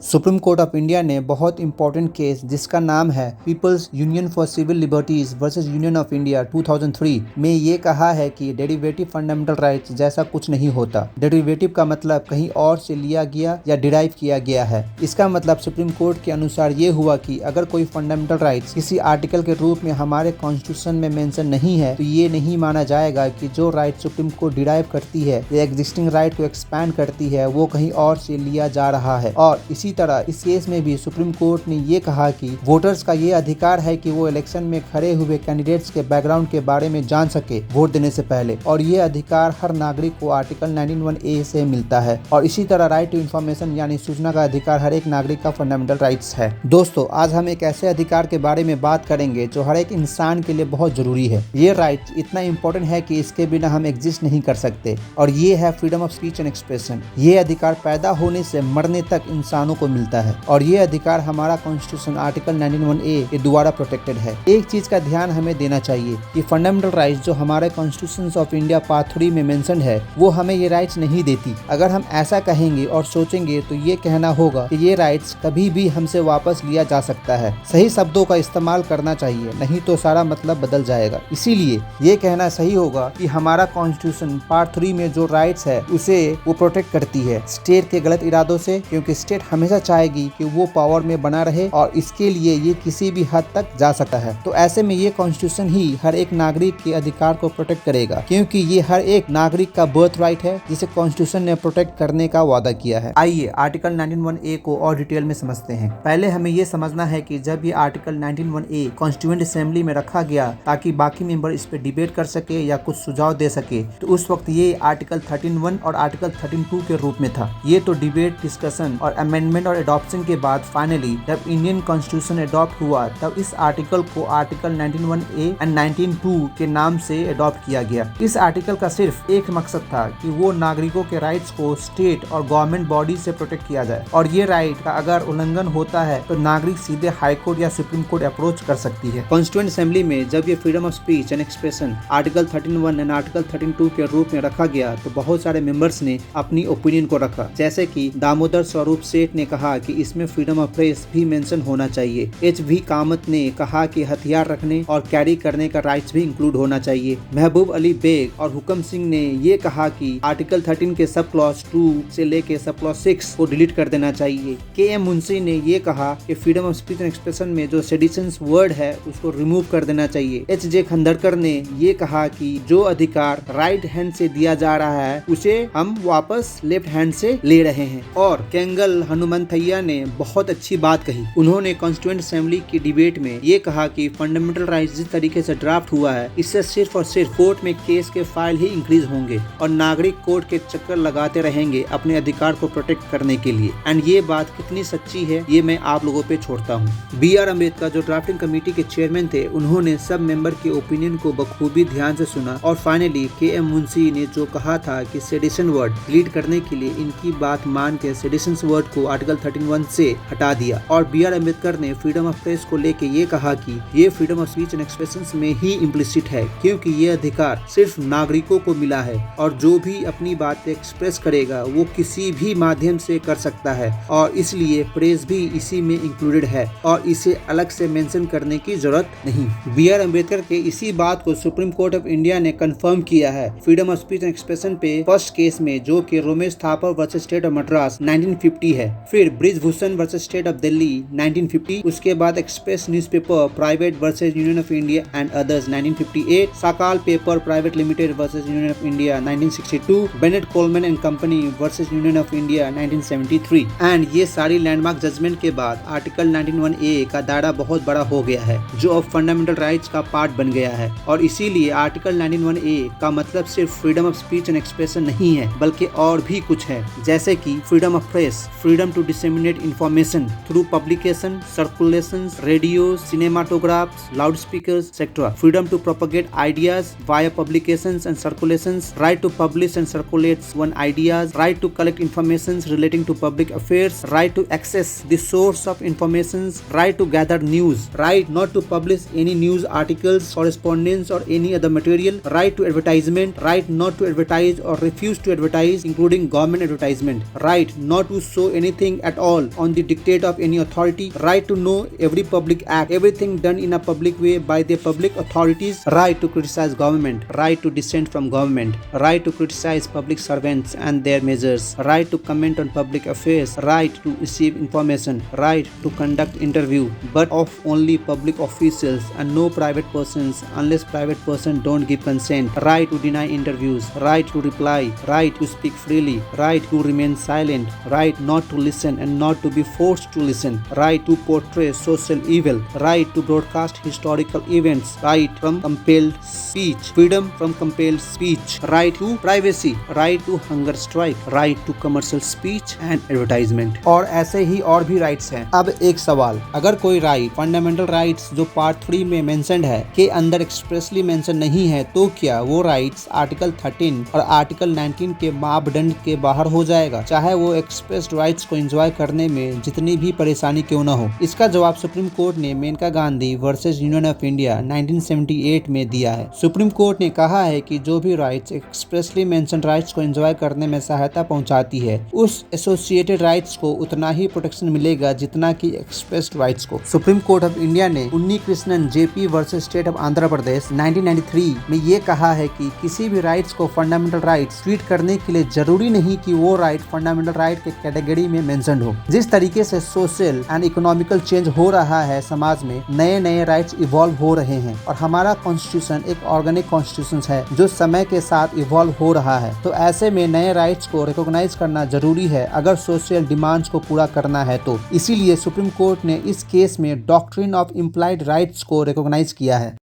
Supreme Court of India ने बहुत important case जिसका नाम है people's union for civil liberties versus union of India 2003 में ये कहा है कि डेरिवेटिव फंडामेंटल राइट्स जैसा कुछ नहीं होता। डेरिवेटिव का मतलब कहीं और से लिया गया या डिराइव किया गया है। इसका मतलब सुप्रीम कोर्ट के अनुसार ये हुआ कि अगर कोई फंडामेंटल राइट्स किसी आर्टिकल के रूप में हमारे कॉन्स्टिट्यूशन में मेंशन नहीं है तो ये नहीं माना जाएगा कि जो राइट सुप्रीम कोर्ट डिराइव करती है या एग्जिस्टिंग राइट को एक्सपैंड करती है वो कहीं और से लिया जा रहा है। और इसी तरह इस केस में भी सुप्रीम कोर्ट ने ये कहा कि वोटर्स का ये अधिकार है कि वो इलेक्शन में खड़े हुए कैंडिडेट्स के बैकग्राउंड के बारे में जान सके वोट देने से पहले, और ये अधिकार हर नागरिक को आर्टिकल 19(1)(a) से मिलता है। और इसी तरह राइट टू इन्फॉर्मेशन यानी सूचना का अधिकार हर एक नागरिक का फंडामेंटल राइट्स है। दोस्तों, आज हम एक ऐसे अधिकार के बारे में बात करेंगे जो हर एक इंसान के लिए बहुत जरूरी है। ये राइट इतना इम्पोर्टेंट है कि इसके बिना हम एग्जिस्ट नहीं कर सकते, और ये है freedom of speech and expression. ये अधिकार पैदा होने से मरने तक इंसानों को मिलता है, और ये अधिकार हमारा कॉन्स्टिट्यूशन आर्टिकल 19(1)(a) के द्वारा प्रोटेक्टेड है। एक चीज का ध्यान हमें देना चाहिए कि फंडामेंटल राइट्स जो हमारे कॉन्स्टिट्यूशन ऑफ इंडिया पार्ट 3 में मेंशन है वो हमें ये राइट्स नहीं देती। अगर हम ऐसा कहेंगे और सोचेंगे तो ये कहना होगा कि ये राइट्स कभी भी हमसे वापस लिया जा सकता है। सही शब्दों का इस्तेमाल करना चाहिए, नहीं तो सारा मतलब बदल जाएगा। इसीलिए ये कहना सही होगा कि हमारा कॉन्स्टिट्यूशन पार्ट 3 में जो राइट्स है उसे वो प्रोटेक्ट करती है स्टेट के गलत इरादों से, क्योंकि स्टेट हमेशा चाहेगी कि वो पावर में बना रहे और इसके लिए ये किसी भी हद तक जा सकता है। तो ऐसे में ये कॉन्स्टिट्यूशन ही हर एक नागरिक के अधिकार को प्रोटेक्ट करेगा, क्योंकि ये हर एक नागरिक का बर्थ राइट है जिसे कॉन्स्टिट्यूशन ने प्रोटेक्ट करने का वादा किया है। आइए आर्टिकल 19(1)(a) को और डिटेल में समझते हैं। पहले हमें ये समझना है कि जब ये आर्टिकल 19(1)(a) कॉन्स्टिट्यूएंट असेंबली में रखा गया ताकि बाकी मेंबर इस पे डिबेट कर सके या कुछ सुझाव दे सके, तो उस वक्त ये आर्टिकल 13(1) और आर्टिकल 13(2) के रूप में था। ये तो डिबेट, डिस्कशन और अमेंडमेंट और एडॉप्शन के बाद फाइनली जब इंडियन कॉन्स्टिट्यूशन एडॉप्ट हुआ तब इस आर्टिकल को आर्टिकल 19(1)(a) एंड 19(2) के नाम से एडॉप्ट किया गया। इस आर्टिकल का सिर्फ एक मकसद था कि वो नागरिकों के राइट्स को स्टेट और गवर्नमेंट बॉडी से प्रोटेक्ट किया जाए, और ये राइट का अगर उल्लंघन होता है तो नागरिक सीधे हाई कोर्ट या सुप्रीम कोर्ट अप्रोच कर सकती है। कॉन्स्टिट्यूएंट असेंबली में जब ये freedom of speech and expression article 13(1) and article 13(2) के रूप में रखा गया तो बहुत सारे मेंबर्स ने अपनी ओपिनियन को रखा, जैसे कि दामोदर स्वरूप सेठ ने कहा कि इसमें फ्रीडम ऑफ प्रेस भी मेंशन होना चाहिए। H.V. कामत ने कहा कि हथियार रखने और कैरी करने का राइट्स भी इंक्लूड होना चाहिए। महबूब अली बेग और हुकम सिंह ने ये कहा कि आर्टिकल 13 के सब क्लॉज 2 से लेके सब क्लॉज 6 को डिलीट कर देना चाहिए। K.M. मुंशी ने ये कहा कि freedom of speech and expression में जो सेडिशंस वर्ड है उसको रिमूव कर देना चाहिए। H.J. खंडरकर ने ये कहा कि जो अधिकार राइट हैंड से दिया जा रहा है उसे हम वापस लेफ्ट हैंड से ले रहे हैं। और केंगल हनुमंथैया ने बहुत अच्छी बात कही। उन्होंने कॉन्स्टिट्यूएंट असेंबली की डिबेट में ये कहा कि फंडामेंटल राइट्स जिस तरीके से ड्राफ्ट हुआ है इससे सिर्फ और सिर्फ कोर्ट में केस के फाइल ही इंक्रीज होंगे और नागरिक कोर्ट के चक्कर लगाते रहेंगे अपने अधिकार को प्रोटेक्ट करने के लिए। एंड ये बात कितनी सच्ची है ये मैं आप लोगों पे छोड़ता हूँ। B.R. अम्बेडकर जो ड्राफ्टिंग कमेटी के चेयरमैन थे उन्होंने सब मेंबर के ओपिनियन को बखूबी ध्यान से सुना, और फाइनली K.M. मुंशी ने जो कहा था कि सेडिशन वर्ड डिलीट करने के लिए इनकी बात मान के सेडिशन वर्ड को आर्टिकल 13(1) से हटा दिया। और B.R. अम्बेडकर ने फ्रीडम ऑफ प्रेस को लेके ये कहा कि ये freedom of speech and expression में ही इम्प्लिसिट है, क्योंकि ये अधिकार सिर्फ नागरिकों को मिला है और जो भी अपनी बात एक्सप्रेस करेगा वो किसी भी माध्यम से कर सकता है, और इसलिए प्रेस भी इसी में इंक्लूडेड है और इसे अलग से मेंशन करने की जरूरत नहीं। B.R. अम्बेडकर के इसी बात को सुप्रीम कोर्ट ऑफ इंडिया ने कंफर्म किया है freedom of speech and expression पे फर्स्ट केस में, जो कि Romesh Thapar versus State of Madras 1950 है। फिर Brijbhushan versus State of Delhi 1950, उसके बाद express newspaper private versus union of India and others 1958, Sakal paper private limited versus union of India 1962, Bennett Coleman and company versus union of India 1973। And ये सारी landmark judgement के बाद article 19(1)(a) का दायरा बहुत बड़ा हो गया है जो अब फंडामेंटल राइट्स का पार्ट बन गया है, और इसीलिए आर्टिकल 19(1)(a) का मतलब सिर्फ freedom of speech and expression नहीं है बल्कि और भी कुछ है, जैसे कि freedom of press, freedom to disseminate information through publication, circulation, radio, cinematographs, loudspeakers, etc. Freedom to propagate ideas via publications and circulations, right to publish and circulate one ideas, right to collect informations relating to public affairs, right to access the source of informations, right to gather news, right not to publish any news articles, correspondence or any other material, right to advertisement, right not to advertise or refuse to advertise including government advertisement, right not to show anything anything at all on the dictate of any authority, right to know every public act, everything done in a public way by the public authorities, right to criticize government, right to dissent from government, right to criticize public servants and their measures, right to comment on public affairs, right to receive information, right to conduct interview, but of only public officials and no private persons unless private person don't give consent, right to deny interviews, right to reply, right to speak freely, right to remain silent, right not to listen and not to be forced to listen, right to portray social evil, right to broadcast historical events, right from compelled speech, freedom from compelled speech, right to privacy, right to hunger strike, right to commercial speech and advertisement, और ऐसे ही और भी rights हैं। अब एक सवाल, अगर कोई राइट फंडामेंटल राइट्स जो पार्ट 3 में मेंशन्ड है के अंदर एक्सप्रेसली मेंशन नहीं है तो क्या वो राइट्स आर्टिकल 13 और आर्टिकल 19 के मापदंड के बाहर हो जाएगा, चाहे वो एक्सप्रेस्ड राइट्स को एंजॉय करने में जितनी भी परेशानी क्यों न हो? इसका जवाब सुप्रीम कोर्ट ने Maneka Gandhi versus union of India 1978 में दिया है। सुप्रीम कोर्ट ने कहा है कि जो भी राइट्स एक्सप्रेसली मेंशन राइट्स को एंजॉय करने में सहायता पहुंचाती है उस एसोसिएटेड राइट्स को उतना ही प्रोटेक्शन मिलेगा जितना कि एक्सप्रेस्ड राइट्स को। सुप्रीम कोर्ट ऑफ इंडिया ने Unni Krishnan JP versus State of Andhra Pradesh 1993 में ये कहा है कि किसी भी राइट्स को फंडामेंटल राइट्स ट्रीट करने के लिए जरूरी नहीं कि वो राइट फंडामेंटल राइट के कैटेगरी में मेंशन्ड हो। जिस तरीके से सोशल एंड इकोनॉमिकल चेंज हो रहा है समाज में, नए नए राइट्स इवॉल्व हो रहे हैं और हमारा कॉन्स्टिट्यूशन एक ऑर्गेनिक कॉन्स्टिट्यूशन है जो समय के साथ इवॉल्व हो रहा है। तो ऐसे में नए राइट्स को रिकॉग्नाइज करना जरूरी है अगर सोशल डिमांड्स को पूरा करना है तो। इसीलिए सुप्रीम कोर्ट ने इस केस में डॉक्ट्रिन ऑफ इम्प्लाइड राइट्स को रिकॉग्नाइज किया है।